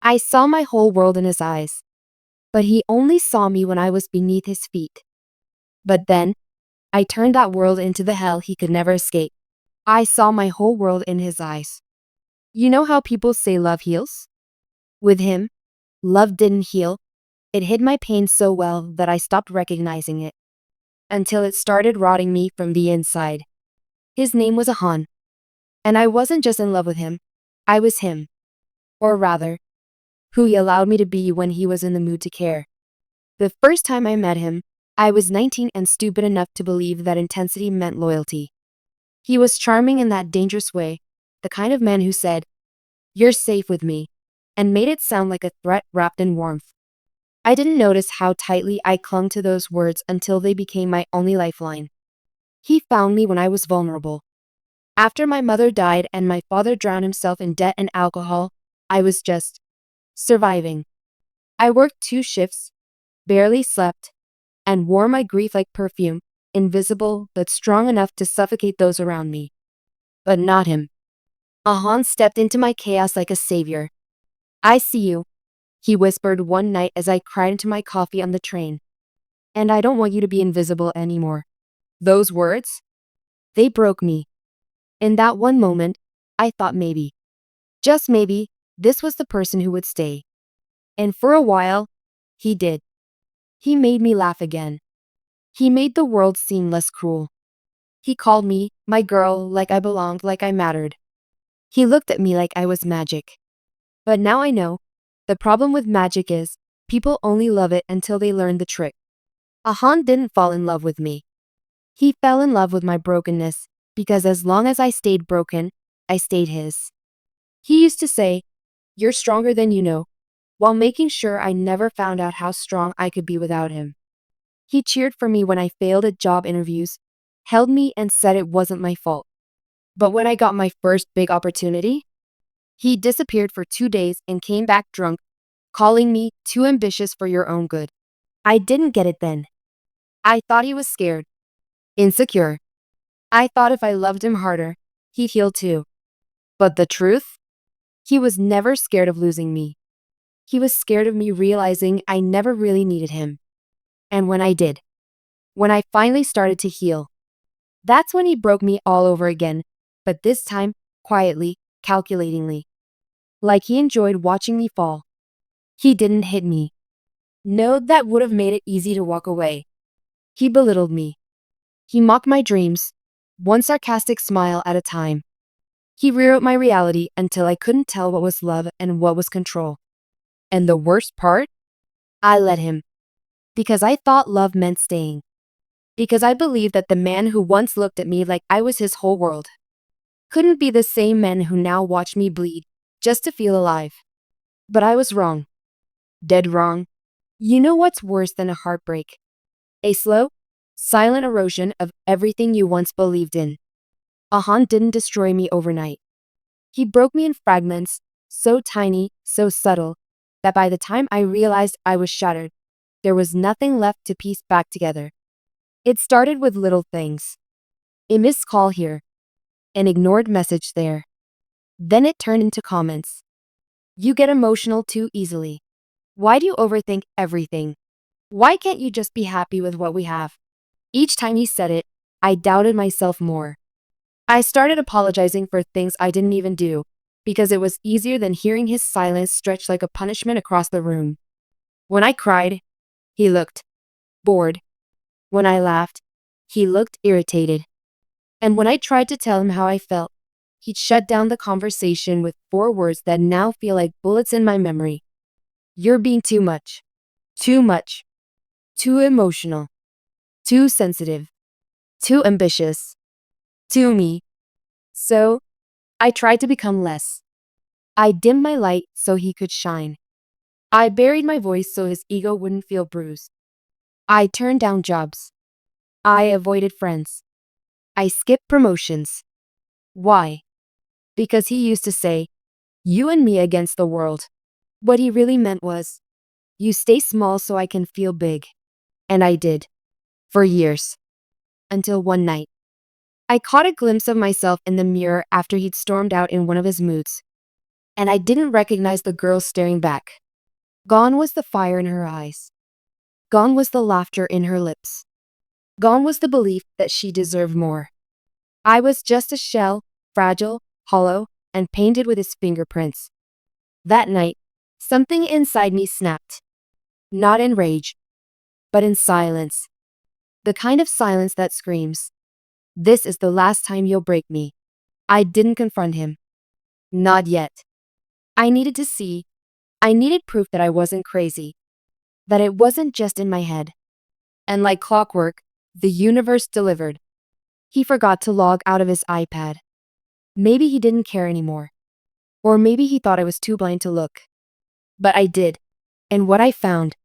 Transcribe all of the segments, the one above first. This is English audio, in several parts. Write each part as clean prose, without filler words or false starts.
I saw my whole world in his eyes, but he only saw me when I was beneath his feet. But then, I turned that world into the hell he could never escape. I saw my whole world in his eyes. You know how people say love heals? With him, love didn't heal. It hid my pain so well that I stopped recognizing it, until it started rotting me from the inside. His name was Ahan, and I wasn't just in love with him, I was him. Or rather, who he allowed me to be when he was in the mood to care. The first time I met him, I was 19 and stupid enough to believe that intensity meant loyalty. He was charming in that dangerous way, the kind of man who said, "You're safe with me," and made it sound like a threat wrapped in warmth. I didn't notice how tightly I clung to those words until they became my only lifeline. He found me when I was vulnerable. After my mother died and my father drowned himself in debt and alcohol, I was just surviving. I worked 2 shifts, barely slept, and wore my grief like perfume, invisible but strong enough to suffocate those around me. But not him. Ahan stepped into my chaos like a savior. "I see you," he whispered one night as I cried into my coffee on the train. "And I don't want you to be invisible anymore." Those words? They broke me. In that one moment, I thought maybe, just maybe, this was the person who would stay. And for a while, he did. He made me laugh again. He made the world seem less cruel. He called me my girl, like I belonged, like I mattered. He looked at me like I was magic. But now I know, the problem with magic is, people only love it until they learn the trick. Ahan didn't fall in love with me. He fell in love with my brokenness, because as long as I stayed broken, I stayed his. He used to say, "You're stronger than you know," while making sure I never found out how strong I could be without him. He cheered for me when I failed at job interviews, held me and said it wasn't my fault. But when I got my first big opportunity, he disappeared for 2 days and came back drunk, calling me too ambitious for your own good. I didn't get it then. I thought he was scared, insecure. I thought if I loved him harder, he'd heal too. But the truth? He was never scared of losing me. He was scared of me realizing I never really needed him. And when I did, when I finally started to heal, that's when he broke me all over again, but this time, quietly, calculatingly. Like he enjoyed watching me fall. He didn't hit me. No, that would have made it easy to walk away. He belittled me. He mocked my dreams, one sarcastic smile at a time. He rewrote my reality until I couldn't tell what was love and what was control. And the worst part? I let him. Because I thought love meant staying. Because I believed that the man who once looked at me like I was his whole world couldn't be the same man who now watched me bleed, just to feel alive. But I was wrong. Dead wrong. You know what's worse than a heartbreak? A slow, silent erosion of everything you once believed in. Ahan didn't destroy me overnight. He broke me in fragments, so tiny, so subtle, that by the time I realized I was shattered, there was nothing left to piece back together. It started with little things. A missed call here, an ignored message there. Then it turned into comments. "You get emotional too easily. Why do you overthink everything? Why can't you just be happy with what we have?" Each time he said it, I doubted myself more. I started apologizing for things I didn't even do, because it was easier than hearing his silence stretch like a punishment across the room. When I cried, he looked bored. When I laughed, he looked irritated. And when I tried to tell him how I felt, he'd shut down the conversation with 4 words that now feel like bullets in my memory. "You're being too much. Too much. Too emotional. Too sensitive. Too ambitious. Too me." So, I tried to become less. I dimmed my light so he could shine. I buried my voice so his ego wouldn't feel bruised. I turned down jobs. I avoided friends. I skipped promotions. Why? Because he used to say, "You and me against the world." What he really meant was, "You stay small so I can feel big." And I did. For years. Until one night, I caught a glimpse of myself in the mirror after he'd stormed out in one of his moods. and I didn't recognize the girl staring back. Gone was the fire in her eyes. Gone was the laughter in her lips. Gone was the belief that she deserved more. I was just a shell, fragile, hollow, and painted with his fingerprints. That night, something inside me snapped. Not in rage, but in silence. The kind of silence that screams, "This is the last time you'll break me." I didn't confront him. Not yet. I needed to see. I needed proof that I wasn't crazy. That it wasn't just in my head. And like clockwork, the universe delivered. He forgot to log out of his iPad. Maybe he didn't care anymore. Or maybe he thought I was too blind to look. But I did. And what I found,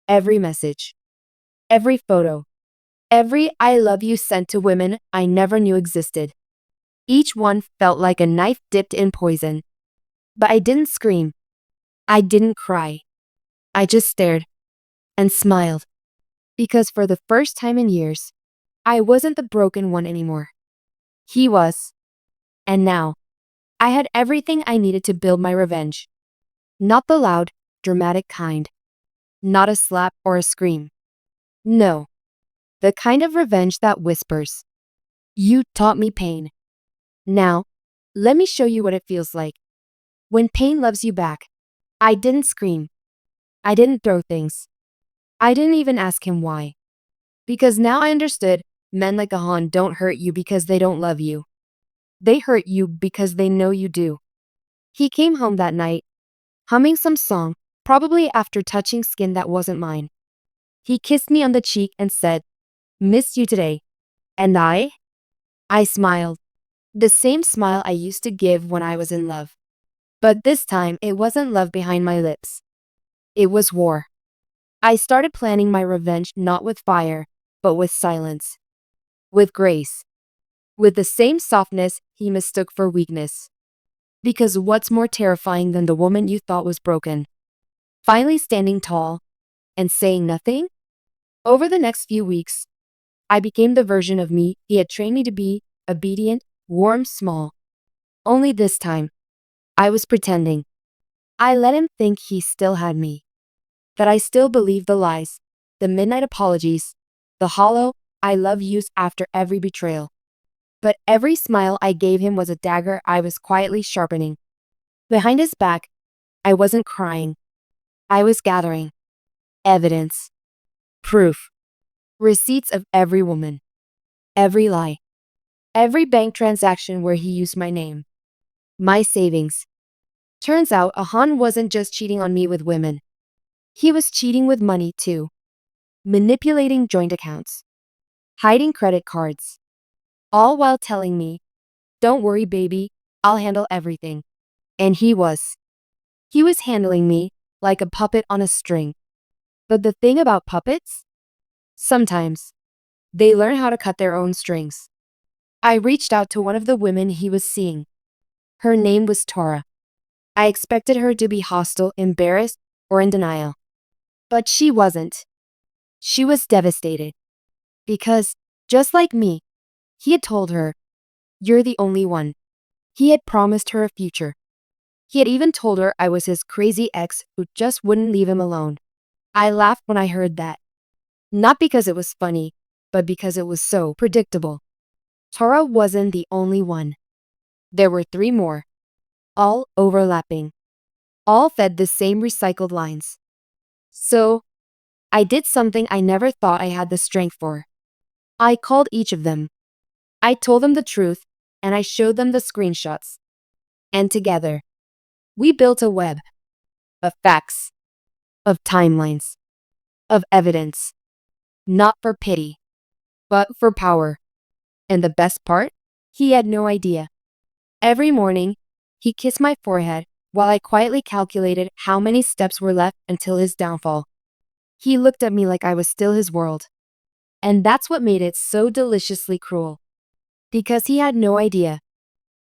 every message, every photo, every "I love you" sent to women I never knew existed. Each one felt like a knife dipped in poison. But I didn't scream. I didn't cry. I just stared and smiled. Because for the first time in years, I wasn't the broken one anymore. He was. And now, I had everything I needed to build my revenge. Not the loud, dramatic kind. Not a slap or a scream. No. The kind of revenge that whispers, "You taught me pain. Now, let me show you what it feels like when pain loves you back." I didn't scream. I didn't throw things. I didn't even ask him why. Because now I understood, men like Ahan don't hurt you because they don't love you. They hurt you because they know you do. He came home that night, humming some song, probably after touching skin that wasn't mine. He kissed me on the cheek and said, "Missed you today." And I smiled. The same smile I used to give when I was in love. But this time, it wasn't love behind my lips. It was war. I started planning my revenge not with fire, but with silence. With grace. With the same softness he mistook for weakness. Because what's more terrifying than the woman you thought was broken? Finally standing tall and saying nothing? Over the next few weeks, I became the version of me he had trained me to be: obedient, warm, small. Only this time, I was pretending. I let him think he still had me. That I still believed the lies, the midnight apologies, the hollow "I love yous" after every betrayal. But every smile I gave him was a dagger I was quietly sharpening. Behind his back, I wasn't crying. I was gathering evidence, proof, receipts of every woman, every lie, every bank transaction where he used my name, my savings. Turns out Ahan wasn't just cheating on me with women. He was cheating with money too. Manipulating joint accounts, hiding credit cards, all while telling me, "Don't worry, baby, I'll handle everything." And he was. He was handling me like a puppet on a string. But the thing about puppets? Sometimes, they learn how to cut their own strings. I reached out to one of the women he was seeing. Her name was Tora. I expected her to be hostile, embarrassed, or in denial. But she wasn't. She was devastated. Because, just like me, he had told her, "You're the only one." He had promised her a future. He had even told her I was his crazy ex who just wouldn't leave him alone. I laughed when I heard that. Not because it was funny, but because it was so predictable. Tora wasn't the only one. There were 3 more, all overlapping. All fed the same recycled lines. So, I did something I never thought I had the strength for. I called each of them. I told them the truth, and I showed them the screenshots. And together, we built a web of facts, of timelines, of evidence. Not for pity, but for power. And the best part? He had no idea. Every morning, he kissed my forehead while I quietly calculated how many steps were left until his downfall. He looked at me like I was still his world. And that's what made it so deliciously cruel. Because he had no idea.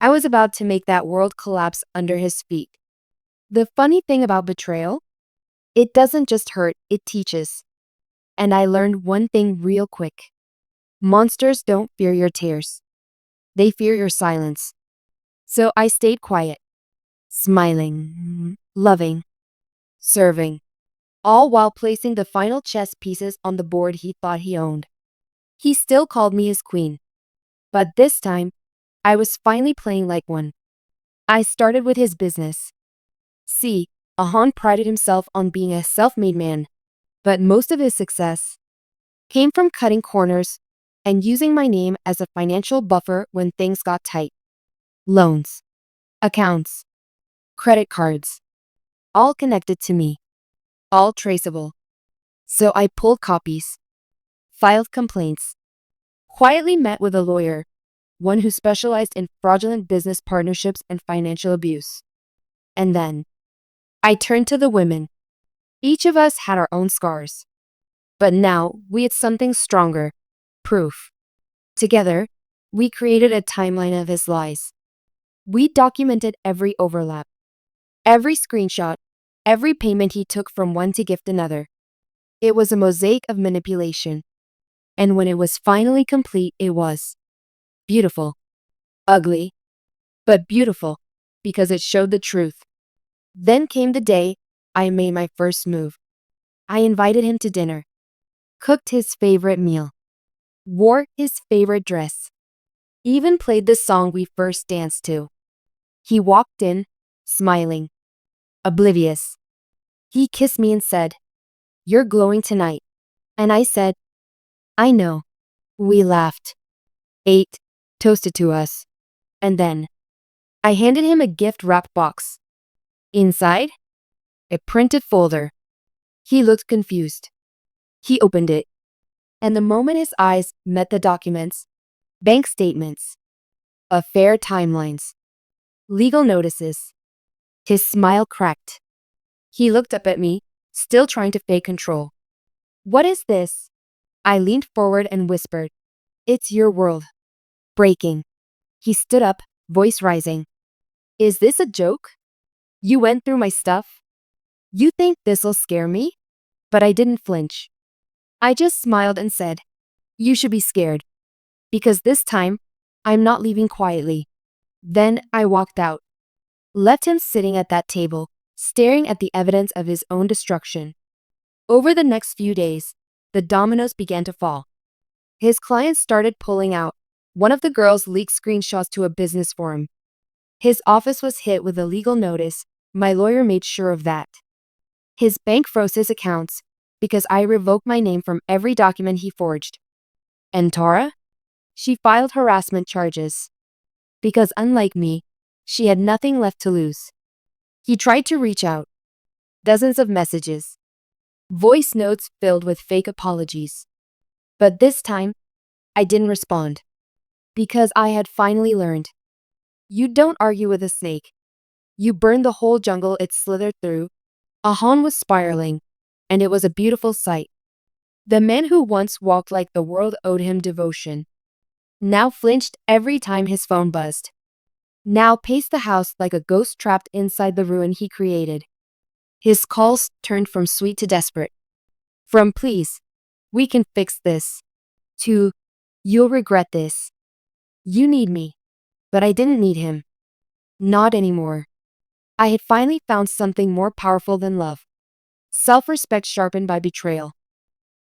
I was about to make that world collapse under his feet. The funny thing about betrayal? It doesn't just hurt, it teaches. And I learned one thing real quick. Monsters don't fear your tears. They fear your silence. So I stayed quiet. smiling, loving, serving, all while placing the final chess pieces on the board he thought he owned. He still called me his queen, but this time, I was finally playing like one. I started with his business. See, Ahan prided himself on being a self-made man, but most of his success came from cutting corners and using my name as a financial buffer when things got tight. Loans, accounts, credit cards, all connected to me, all traceable. So I pulled copies, filed complaints, quietly met with a lawyer, one who specialized in fraudulent business partnerships and financial abuse. And then, I turned to the women. Each of us had our own scars. But now, we had something stronger. Proof. Together, we created a timeline of his lies. We documented every overlap, every screenshot, every payment he took from one to gift another. It was a mosaic of manipulation. And when it was finally complete, it was beautiful. Ugly, but beautiful, because it showed the truth. Then came the day I made my first move. I invited him to dinner, cooked his favorite meal, wore his favorite dress, even played the song we first danced to. He walked in, smiling, oblivious. He kissed me and said, "You're glowing tonight." And I said, "I know." We laughed, ate, toasted to us. And then, I handed him a gift-wrapped box. Inside, a printed folder. He looked confused. He opened it. And the moment his eyes met the documents, bank statements, affair timelines, legal notices, his smile cracked. He looked up at me, still trying to fake control. "What is this?" I leaned forward and whispered, "It's your world." Breaking. He stood up, voice rising. "Is this a joke? You went through my stuff? You think this'll scare me?" But I didn't flinch. I just smiled and said, "You should be scared. Because this time, I'm not leaving quietly." Then I walked out, left him sitting at that table, staring at the evidence of his own destruction. Over the next few days, the dominoes began to fall. His clients started pulling out. One of the girls leaked screenshots to a business forum. His office was hit with a legal notice. My lawyer made sure of that. His bank froze his accounts because I revoked my name from every document he forged. And Tara? She filed harassment charges. Because unlike me, she had nothing left to lose. He tried to reach out. Dozens of messages. Voice notes filled with fake apologies. But this time, I didn't respond. Because I had finally learned. You don't argue with a snake. You burn the whole jungle it slithered through. Ahan was spiraling, and it was a beautiful sight. The man who once walked like the world owed him devotion now flinched every time his phone buzzed. Now paced the house like a ghost trapped inside the ruin he created. His calls turned from sweet to desperate. From "please, we can fix this," to "you'll regret this." You need me. But I didn't need him. Not anymore. I had finally found something more powerful than love. Self-respect sharpened by betrayal.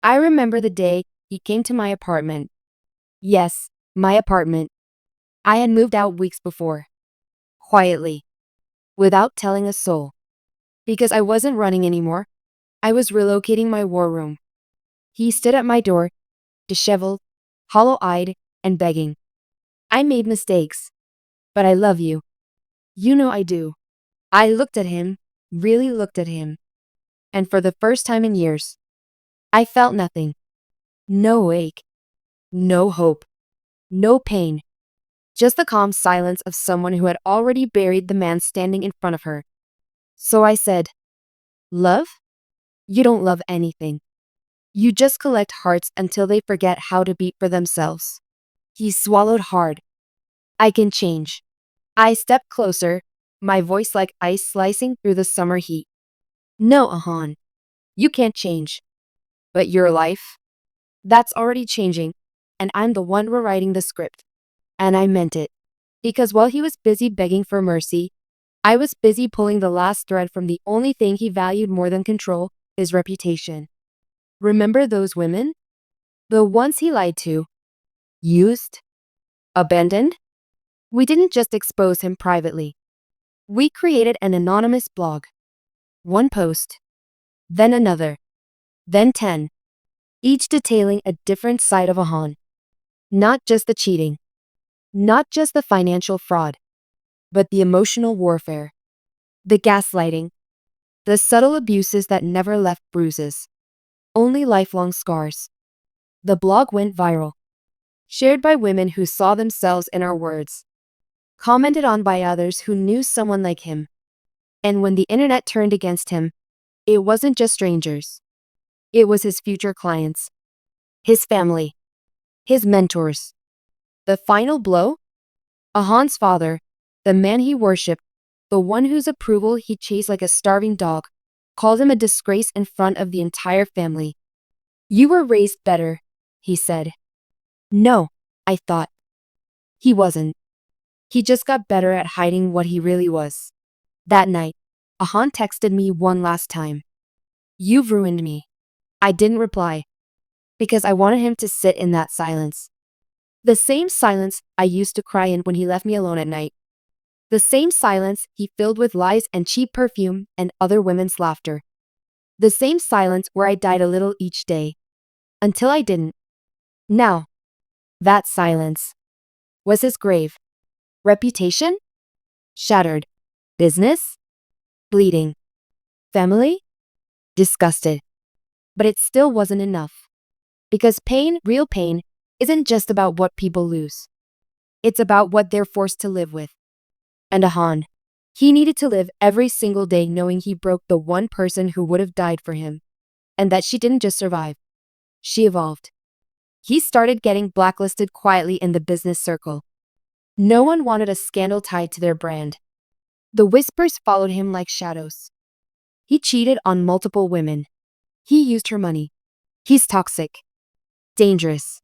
I remember the day he came to my apartment. Yes, my apartment. I had moved out weeks before. Quietly. Without telling a soul. Because I wasn't running anymore. I was relocating my war room. He stood at my door, disheveled, hollow-eyed, and begging. "I made mistakes. But I love you. You know I do." I looked at him, really looked at him. And for the first time in years, I felt nothing. No ache. No hope. No pain. Just the calm silence of someone who had already buried the man standing in front of her. So I said, "Love? You don't love anything. You just collect hearts until they forget how to beat for themselves." He swallowed hard. "I can change." I stepped closer, my voice like ice slicing through the summer heat. "No, Ahan. You can't change. But your life? That's already changing, and I'm the one rewriting the script." And I meant it. Because while he was busy begging for mercy, I was busy pulling the last thread from the only thing he valued more than control, his reputation. Remember those women? The ones he lied to, used, abandoned? We didn't just expose him privately. We created an anonymous blog. One post, then another, then 10, each detailing a different side of Ahan. Not just the cheating, not just the financial fraud, but the emotional warfare, the gaslighting, the subtle abuses that never left bruises, only lifelong scars. The blog went viral, shared by women who saw themselves in our words, commented on by others who knew someone like him. And when the internet turned against him, it wasn't just strangers. It was his future clients, his family, his mentors. The final blow? Ahan's father, the man he worshipped, the one whose approval he chased like a starving dog, called him a disgrace in front of the entire family. "You were raised better," he said. No, I thought. He wasn't. He just got better at hiding what he really was. That night, Ahan texted me one last time. "You've ruined me." I didn't reply, because I wanted him to sit in that silence. The same silence I used to cry in when he left me alone at night. The same silence he filled with lies and cheap perfume and other women's laughter. The same silence where I died a little each day. Until I didn't. Now, that silence was his grave. Reputation? Shattered. Business? Bleeding. Family? Disgusted. But it still wasn't enough. Because pain, real pain, isn't just about what people lose. It's about what they're forced to live with. And Ahan, he needed to live every single day knowing he broke the one person who would have died for him. And that she didn't just survive. She evolved. He started getting blacklisted quietly in the business circle. No one wanted a scandal tied to their brand. The whispers followed him like shadows. He cheated on multiple women. He used her money. He's toxic. Dangerous.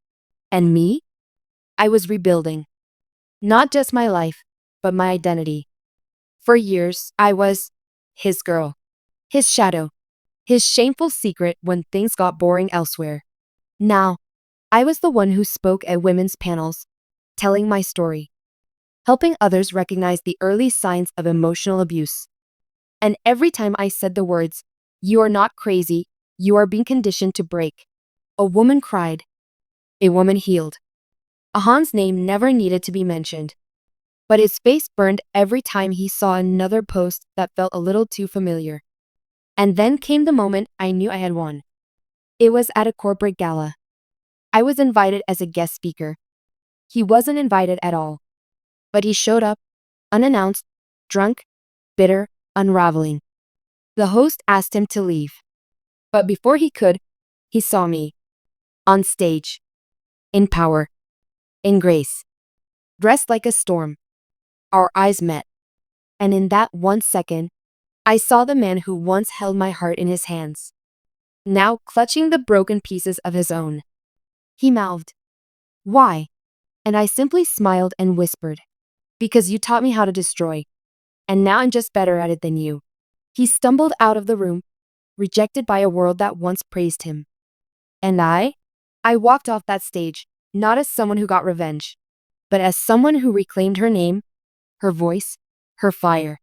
And me? I was rebuilding. Not just my life, but my identity. For years, I was his girl. His shadow. His shameful secret when things got boring elsewhere. Now, I was the one who spoke at women's panels, telling my story, helping others recognize the early signs of emotional abuse. And every time I said the words, "You are not crazy, you are being conditioned to break," a woman cried. A woman healed. Ahan's name never needed to be mentioned. But his face burned every time he saw another post that felt a little too familiar. And then came the moment I knew I had won. It was at a corporate gala. I was invited as a guest speaker. He wasn't invited at all. But he showed up, unannounced, drunk, bitter, unraveling. The host asked him to leave. But before he could, he saw me. On stage. In power. In grace. Dressed like a storm. Our eyes met. And in that 1 second, I saw the man who once held my heart in his hands, now clutching the broken pieces of his own. He mouthed, "Why?" And I simply smiled and whispered, "Because you taught me how to destroy. And now I'm just better at it than you." He stumbled out of the room, rejected by a world that once praised him. And I walked off that stage, not as someone who got revenge, but as someone who reclaimed her name, her voice, her fire.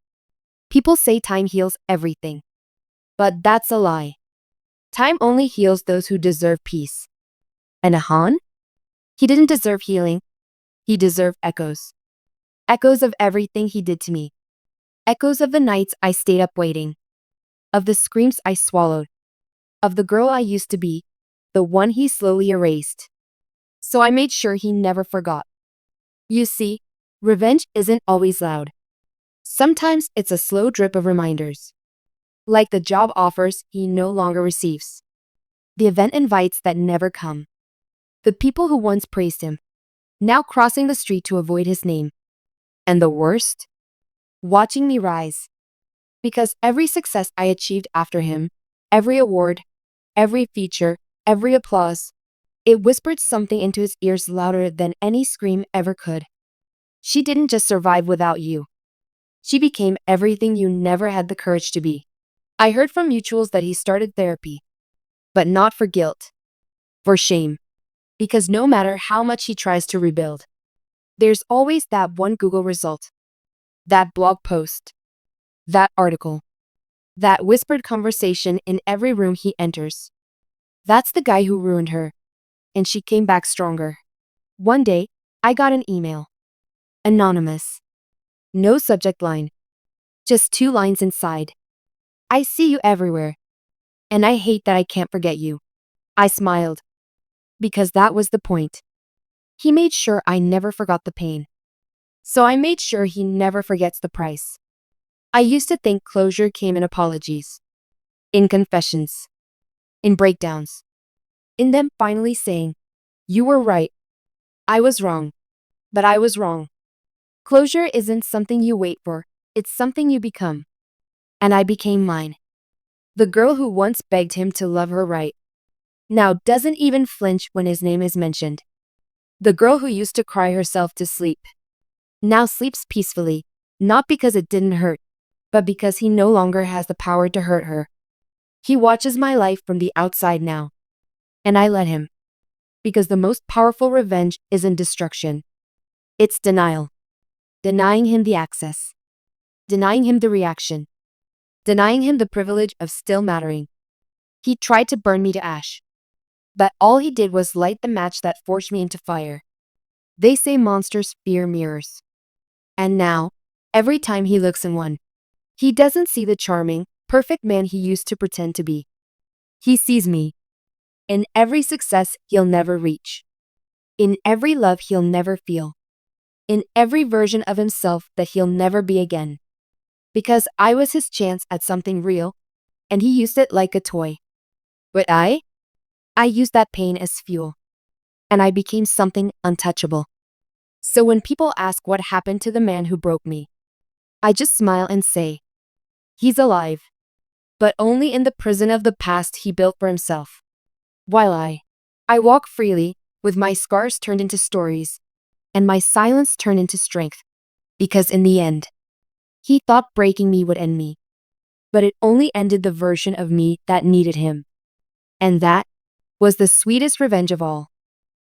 People say time heals everything. But that's a lie. Time only heals those who deserve peace. And Ahan? He didn't deserve healing. He deserved echoes. Echoes of everything he did to me. Echoes of the nights I stayed up waiting. Of the screams I swallowed. Of the girl I used to be. The one he slowly erased. So I made sure he never forgot. You see, revenge isn't always loud. Sometimes it's a slow drip of reminders. Like the job offers he no longer receives. The event invites that never come. The people who once praised him, now crossing the street to avoid his name. And the worst? Watching me rise. Because every success I achieved after him, every award, every feature, every applause, it whispered something into his ears louder than any scream ever could. "She didn't just survive without you. She became everything you never had the courage to be. I heard from mutuals that he started therapy, but not for guilt, for shame. Because no matter how much he tries to rebuild, there's always that one Google result, that blog post, that article, that whispered conversation in every room he enters. That's the guy who ruined her, and she came back stronger. One day, I got an email. Anonymous. No subject line. Just 2 lines inside. I see you everywhere, and I hate that I can't forget you. I smiled. Because that was the point. He made sure I never forgot the pain. So I made sure he never forgets the price. I used to think closure came in apologies, in confessions, in breakdowns, in them finally saying, "You were right. I was wrong. But I was wrong." Closure isn't something you wait for, it's something you become. And I became mine. The girl who once begged him to love her right now doesn't even flinch when his name is mentioned. The girl who used to cry herself to sleep now sleeps peacefully, not because it didn't hurt, but because he no longer has the power to hurt her. He watches my life from the outside now, and I let him. Because the most powerful revenge isn't destruction. It's denial. Denying him the access. Denying him the reaction. Denying him the privilege of still mattering. He tried to burn me to ash. But all he did was light the match that forged me into fire. They say monsters fear mirrors. And now, every time he looks in one, he doesn't see the charming, perfect man he used to pretend to be. He sees me. In every success he'll never reach. In every love he'll never feel. In every version of himself that he'll never be again. Because I was his chance at something real, and he used it like a toy. But I used that pain as fuel. And I became something untouchable. So when people ask what happened to the man who broke me, I just smile and say, he's alive. But only in the prison of the past he built for himself. While I walk freely, with my scars turned into stories, and my silence turned into strength. Because in the end, he thought breaking me would end me. But it only ended the version of me that needed him. And that was the sweetest revenge of all.